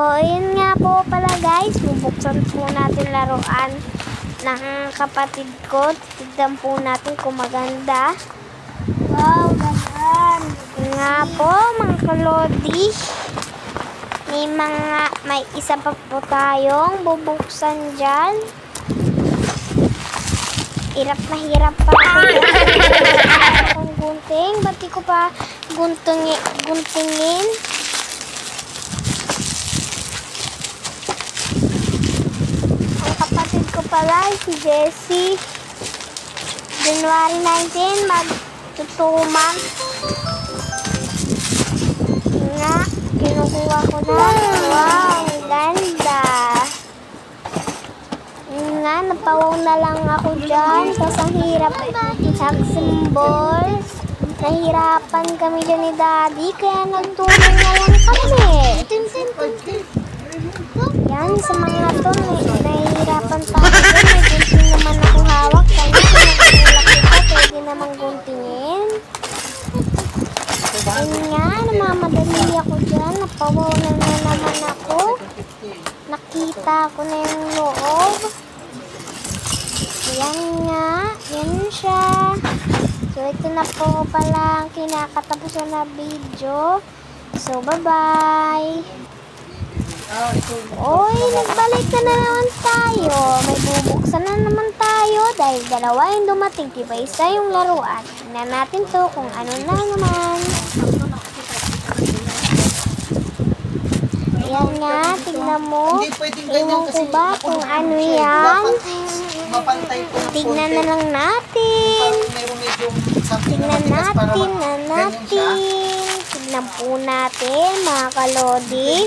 So, yun nga po pala guys, bubuksan po natin laruan ng kapatid ko. Tignan po natin kung maganda. Wow, ganda. Nga po mga kalodi. May isa pa po tayong bubuksan dyan. Hirap na hirap pa akong gunting. Ba't di ko pa guntingin? Ang kapatid ko pala si Jessie. January 19, mag-2 months. Nga, kinukuha ko na. Wow, ganda. Nga, napawaw na lang ako dyan. Tapos ang hirap mag-symbols. Nahirapan kami dyan ni Daddy. Kaya nagtulong na lang kami. Yan, sa mga to, nahihirapan pa ako dyan. May gunting naman ako hawak. Kaya pinagulak ko, pwede naman guntingin. Yan nga, namamadali ako dyan. Napawaw na naman ako. Nakita ko na yung loob. Yan nga, yan siya. So, ito na po pala ang kinakatapusan na video. So, bye-bye. Oy, nagbalik na naman tayo. May bubuksan na naman tayo dahil dalawa yung dumating. Diba isa yung laruan. Tingnan natin to kung ano na naman. Yan nga, tignan mo. Ewan ko ba kung ano yan. Tignan na lang natin. Tignan natin. Tignan po natin mga kalodi.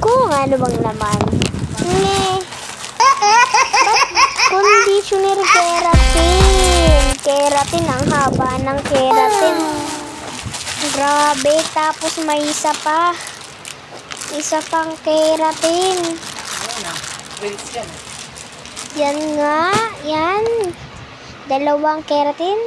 Kung ano bang laman. Conditioner keratin. Keratin, ang haba ng keratin. Grabe, tapos may isa pa. Isa pang keratin. Yan nga, yan. Dalawang keratin.